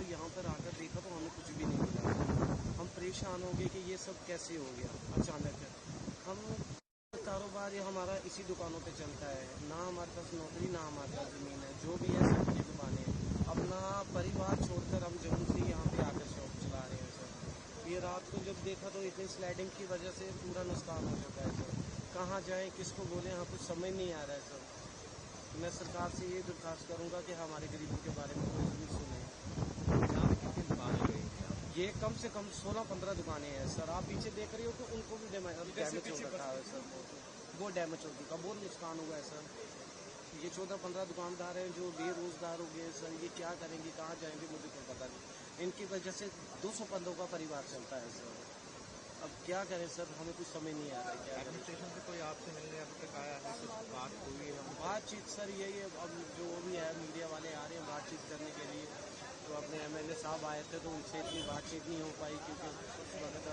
तो यहाँ पर आकर देखा तो हमें कुछ भी नहीं मिला। हम परेशान हो गए कि ये सब कैसे हो गया अचानक। हम कारोबार ये हमारा इसी दुकानों पे चलता है, ना हमारे पास नौकरी ना हमारे पास ज़मीन है, जो भी है सब की दुकानें। अपना परिवार छोड़कर हम जम्मू से यहाँ पे आकर शॉप चला रहे हैं सर। ये रात को जब देखा तो इतनी स्लाइडिंग की वजह से पूरा नुकसान हो चुका है सर। कहाँ जाएँ, किसको बोलें, यहाँ कुछ समझ नहीं आ रहा है सर। मैं सरकार से ये दरख्वास्त करूँगा कि हमारे गरीबों के बारे में कोई ज़रूर सुने। कितनी दुकानें गई हैं? ये कम से कम 16-15 दुकानें हैं सर। आप पीछे देख रहे हो कि उनको भी डैमेज हो रखा है सर। वो डैमेज हो चुका, बहुत नुकसान हुआ है सर। ये 14-15 दुकानदार हैं जो बेरोजगार हो गए सर। ये क्या करेंगे, कहाँ जाएंगे, मुझे तो पता नहीं। इनकी वजह से 200 बंदों का परिवार चलता है सर। अब क्या करें सर, हमें कुछ समझ नहीं आ रहा है क्या करें। एडमिनिस्ट्रेशन से कोई आपसे मिलने अभी तक आया है? कुछ बात हुई है? बातचीत सर यही है, अब जो भी है मीडिया वाले आ रहे हैं बातचीत करने के लिए। तो अपने एमएलए साहब आए थे तो उनसे इतनी बातचीत नहीं हो पाई क्योंकि उस वक्त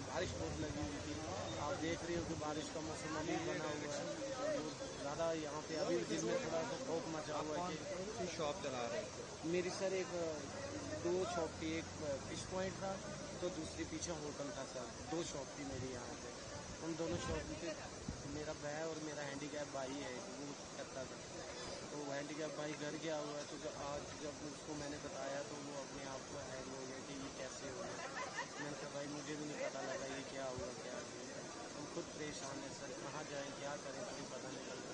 बारिश बहुत लगी हुई थी। आप देख रहे हो कि बारिश का मौसम अभी बना हुआ है, तो ज़्यादा यहाँ पे अभी दिन में थोड़ा सा खौफ मचा हुआ है कि कौन सी शॉप चला रहे थे? मेरी सर एक 2 शॉप थी, एक फिश पॉइंट था तो दूसरी पीछे होटल था सर। 2 शॉप थी मेरी यहाँ पे। उन दोनों शॉप पे मेरा भाई और मेरा हैंडीकैप भाई है, वो करता था। तो हैंडीकैप भाई घर गया हुआ है, तो जब उसको मैंने बताया तो वो अपने आप को हैंग हो गया कि ये कैसे हो गया। मैंने कहा भाई मुझे भी नहीं पता लगा ये क्या हुआ क्या नहीं। हम खुद परेशान हैं सर, कहाँ जाएँ क्या करें कोई पता नहीं चल रहा।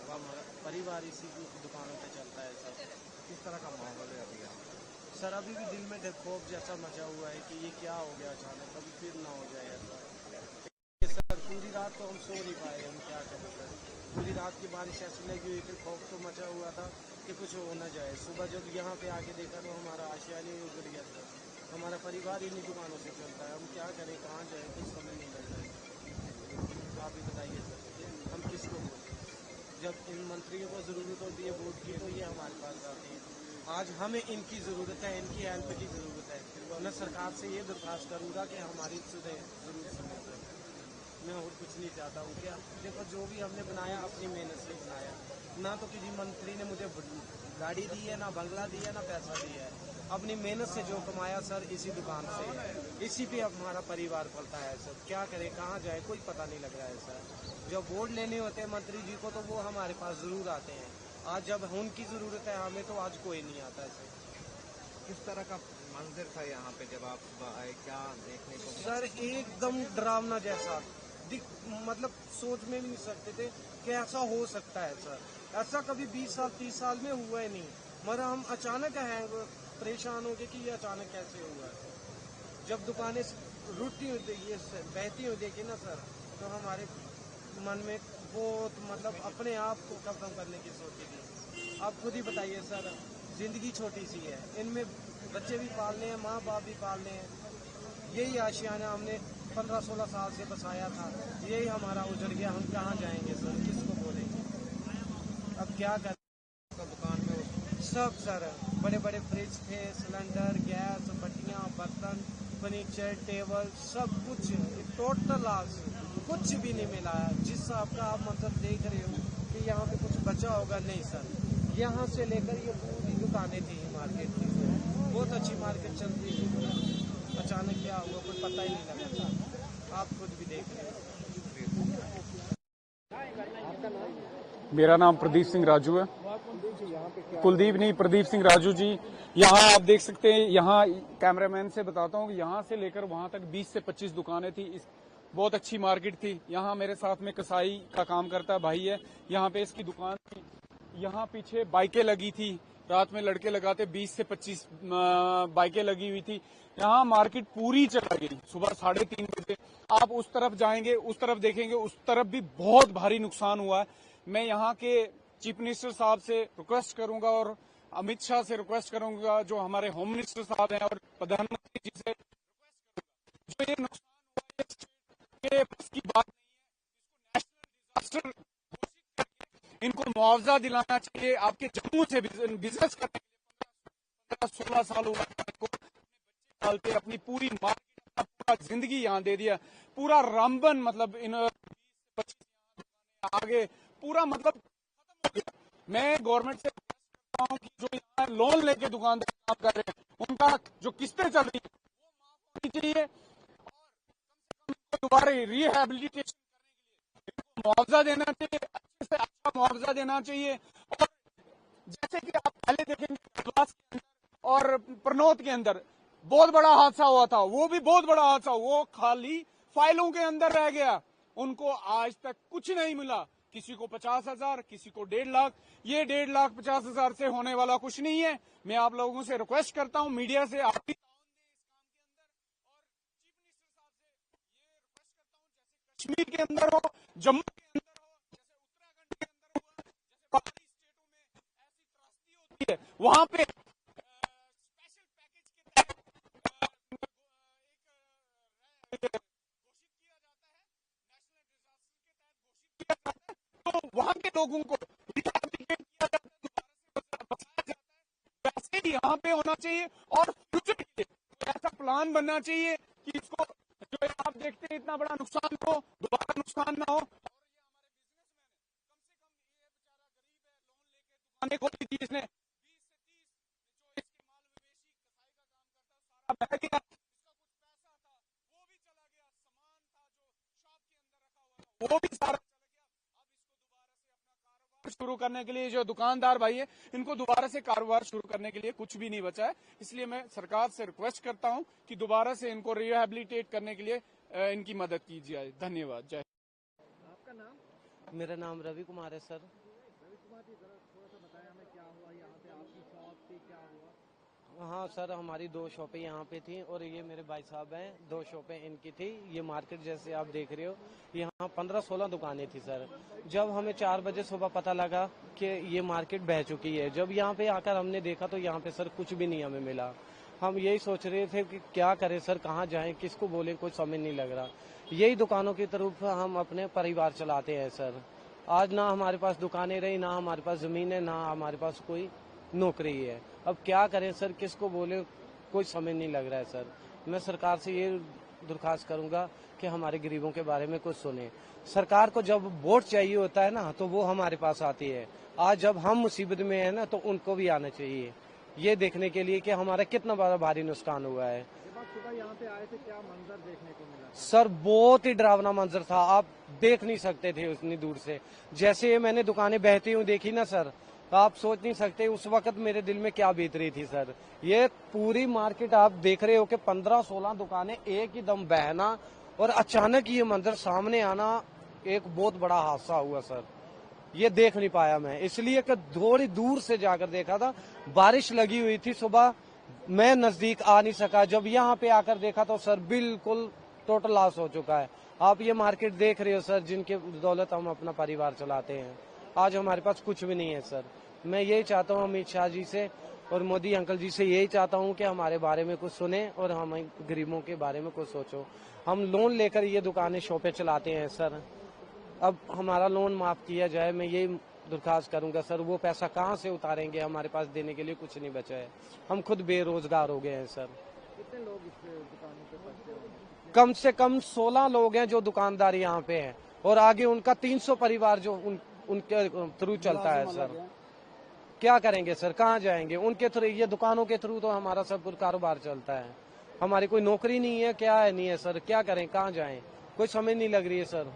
अब हमारा परिवार इसी की दुकानों पे चलता है सर। किस तरह का माहौल है अभी यहाँ? सर अभी भी दिल में खौफ जैसा मचा हुआ है कि ये क्या हो गया अचानक, कभी फिर ना हो जाए ऐसा। सर पूरी रात तो हम सो नहीं पाए, हम क्या करें सर। पूरी रात की बारिश ऐसी लगी हुई थी, खौफ तो मचा हुआ था कि कुछ हो ना जाए। सुबह जब यहाँ पे आके देखा तो हमारा आशिया नहीं उजड़ गया सर। हमारा परिवार इन्हीं दुकानों से चलता है, हम क्या करें कहाँ जाए कुछ समझ नहीं लग रहा है। आप ही बताइए सर, हम किसको बोलें। जब इन मंत्रियों को ज़रूरत होती है वोट की तो ये हमारे पास आते हैं। आज हमें इनकी ज़रूरत है, इनकी हेल्प की ज़रूरत है। मैं सरकार से ये दरख्वास्त करूँगा कि हमारी ज़रूर सुने। मैं और कुछ नहीं चाहता हूँ। क्या देखो जो भी हमने बनाया अपनी मेहनत से बनाया, ना तो किसी मंत्री ने मुझे गाड़ी दी है, ना बंगला दिया, ना पैसा दिया है। अपनी मेहनत से जो कमाया सर इसी दुकान से है, इसी पे हमारा परिवार पलता है सर। क्या करें कहाँ जाए कोई पता नहीं लग रहा है सर। जब वोट लेने होते हैं मंत्री जी को तो वो हमारे पास ज़रूर आते हैं। आज जब उनकी ज़रूरत है हमें तो आज कोई नहीं आता है सर। किस तरह का मंजर था यहाँ पे जब आप सुबह आए? क्या देखने को मिला? सर एकदम डरावना जैसा मतलब सोच में भी नहीं सकते थे कि ऐसा हो सकता है सर। ऐसा कभी 20 साल 30 साल में हुआ ही नहीं। मगर हम अचानक हैं परेशान हो गए कि ये अचानक कैसे हुआ है। जब दुकानें रुकती हुई ये बहती हुई देखी ना सर तो हमारे मन में बहुत मतलब अपने आप को खत्म करने की सोची थी। आप खुद ही बताइए सर, जिंदगी छोटी सी है, इनमें बच्चे भी पालने हैं, माँ बाप भी पालने हैं। यही आशियाना हमने 15-16 साल से बसाया था, यही हमारा उजड़ गया। हम कहाँ जाएंगे सर, किसको बोलेंगे, अब क्या करें। दुकान में सब सर बड़े बड़े फ्रिज थे, सिलेंडर, गैस, भट्टियाँ, बर्तन, फर्नीचर, टेबल, सब कुछ टोटल लॉस, कुछ भी नहीं मिला है। जिस हिसाब का आप मतलब देख रहे हो कि यहाँ पे कुछ बचा होगा, नहीं सर। यहाँ से लेकर ये पूरी दुकानें थी मार्केट की, बहुत अच्छी मार्केट चलती थी। अचानक क्या हुआ कुछ पता ही नहीं लगा सर। आप खुद भी देख रहे हो। मेरा नाम प्रदीप सिंह राजू है। कुलदीप नहीं, प्रदीप सिंह राजू जी। यहाँ आप देख सकते हैं, यहाँ कैमरामैन से बताता हूँ, यहाँ से लेकर वहाँ तक 20 से 25 दुकानें थी। बहुत अच्छी मार्केट थी। यहाँ मेरे साथ में कसाई का काम करता भाई है, यहाँ पे इसकी दुकान थी। यहाँ पीछे बाइकें लगी थी, रात में लड़के लगाते 20 से 25 बाइकें लगी हुई थी। यहाँ मार्केट पूरी चला गई सुबह 3:30 बजे। आप उस तरफ जाएंगे, उस तरफ देखेंगे, उस तरफ भी बहुत भारी नुकसान हुआ है। मैं यहाँ के चीफ मिनिस्टर साहब से रिक्वेस्ट करूंगा और अमित शाह से रिक्वेस्ट करूंगा, जो हमारे होम मिनिस्टर साहब हैं, और प्रधानमंत्री जी से जो ये नुकसान हुआ है इसकी बात नहीं है, इसको नेशनल डिजास्टर इनको मुआवजा दिलाना चाहिए। आपके जम्मू से बिजनेस करने के लिए 16 साल हुआ को पालते, अपनी पूरी मार्केट, पूरा जिंदगी यहाँ दे दिया, पूरा रामबन मतलब इन आगे पूरा मतलब खत्म हो गया। मैं गवर्नमेंट से चाहता हूँ कि जो यहाँ लोन लेके दुकानदार काम कर रहे हैं उनका जो किस्तें चल रही है वो माफ होनी चाहिए और दोबारा रिहेबिलिटेशन मुआवजा देना चाहिए, अच्छे से अच्छा मुआवजा देना चाहिए। और जैसे कि आप पहले देखेंगे देवास के अंदर और प्रनौत के अंदर बहुत बड़ा हादसा हुआ था, वो भी बहुत बड़ा हादसा, वो खाली फाइलों के अंदर रह गया, उनको आज तक कुछ नहीं मिला। किसी को 50,000, किसी को 1.5 लाख। ये 1,50,000 से होने वाला कुछ नहीं है। मैं आप लोगों से रिक्वेस्ट करता हूं, मीडिया से आप भी कश्मीर के अंदर हो, जम्मू के अंदर हो, जैसे उत्तराखंड के अंदर हुआ, जैसे बाहरी स्टेटों में ऐसी त्रासदी होती है, वहां पे स्पेशल पैकेज के तहत एक घोषित किया जाता है, नेशनल डिजास्टर के तहत घोषित किया जाता है, तो वहां के लोगों को रिहेबिलिटेट किया जाता है, दोबारा से बचाया जाता है। वैसे ही यहाँ पे होना चाहिए और फ्यूचर के लिए ऐसा प्लान बनना चाहिए कि इसको जो आप देखते हैं इतना बड़ा नुकसान हो, दोबारा नुकसान ना हो। और ये हमारे बिजनेसमैन है, कम से कम ये बेचारा गरीब है, लोन लेके दुकानें खोली थी इसने, 20 से 30 जो इसके माल मवेशी कसाई का काम करता सारा बह गया, इसका कुछ पैसा था वो भी चला गया, सामान था जो शॉप के अंदर रखा हुआ था वो भी सारा चला गया। अब इसको दोबारा से अपना कारोबार शुरू करने के लिए जो दुकानदार भाई है, इनको दोबारा से कारोबार शुरू करने के लिए कुछ भी नहीं बचा है। इसलिए मैं सरकार से रिक्वेस्ट करता हूं कि दोबारा से इनको रिहेबिलिटेट करने के लिए इनकी मदद की जाए। धन्यवाद। जय। आपका नाम? मेरा नाम रवि कुमार है सर। रवि कुमार जी, जरा थोड़ा सा बताएं हमें क्या हुआ यहाँ पे, आपकी शॉप थी, क्या हुआ? हाँ सर, हमारी 2 शॉपें यहाँ पे थी और ये मेरे भाई साहब हैं, 2 शॉपें इनकी थी। ये मार्केट जैसे आप देख रहे हो, यहाँ 15-16 दुकानें थी सर। जब हमें 4 बजे सुबह पता लगा कि ये मार्केट बह चुकी है, जब यहाँ पे आकर हमने देखा तो यहाँ पे सर कुछ भी नहीं हमें मिला। हम यही सोच रहे थे कि क्या करें सर, कहाँ जाएं, किसको बोलें, कुछ समझ नहीं लग रहा। यही दुकानों की तरफ हम अपने परिवार चलाते हैं सर। आज ना हमारे पास दुकानें रही, ना हमारे पास जमीन है, ना हमारे पास कोई नौकरी है। अब क्या करें सर, किसको बोले, कोई समझ नहीं लग रहा है सर। मैं सरकार से ये दरख्वास्त करूंगा कि हमारे गरीबों के बारे में कुछ सुने। सरकार को जब वोट चाहिए होता है ना, तो वो हमारे पास आती है। आज जब हम मुसीबत में है ना, तो उनको भी आना चाहिए, ये देखने के लिए कि हमारा कितना बड़ा भारी नुकसान हुआ है। जब आप सुबह यहाँ पे आए थे, क्या मंजर देखने को मिला? सर बहुत ही डरावना मंजर था, आप देख नहीं सकते थे उतनी दूर से। जैसे ये मैंने दुकानें बहती हुई देखी ना सर, तो आप सोच नहीं सकते उस वक्त मेरे दिल में क्या बीत रही थी सर। ये पूरी मार्केट आप देख रहे हो कि 15-16 दुकानें एक ही दम बहना और अचानक ये मंजर सामने आना, एक बहुत बड़ा हादसा हुआ सर। ये देख नहीं पाया मैं, इसलिए कि थोड़ी दूर से जाकर देखा था। बारिश लगी हुई थी सुबह, मैं नजदीक आ नहीं सका। जब यहाँ पे आकर देखा तो सर बिल्कुल टोटल लॉस हो चुका है। आप ये मार्केट देख रहे हो सर, जिनके बदौलत हम अपना परिवार चलाते हैं। आज हमारे पास कुछ भी नहीं है सर। मैं यही चाहता हूँ अमित शाह जी से और मोदी अंकल जी से, यही चाहता हूँ कि हमारे बारे में कुछ सुने और हम गरीबों के बारे में कुछ सोचो। हम लोन लेकर ये दुकानें शॉपें चलाते हैं सर, अब हमारा लोन माफ किया जाए, मैं यही दरख्वास्त करूंगा सर। वो पैसा कहाँ से उतारेंगे, हमारे पास देने के लिए कुछ नहीं बचा है। हम खुद बेरोजगार हो गए हैं सर। कितने लोग इस दुकानों पे फंसे हुए? कम से कम 16 लोग हैं जो दुकानदार यहाँ पे हैं और आगे उनका 300 परिवार जो उनके थ्रू चलता है सर। क्या करेंगे सर, कहाँ जाएंगे? उनके थ्रू, ये दुकानों के थ्रू तो हमारा सब कारोबार चलता है। हमारी कोई नौकरी नहीं है, क्या है नहीं है सर, क्या करें, कहाँ जाएं, कोई समझ नहीं लग रही है सर।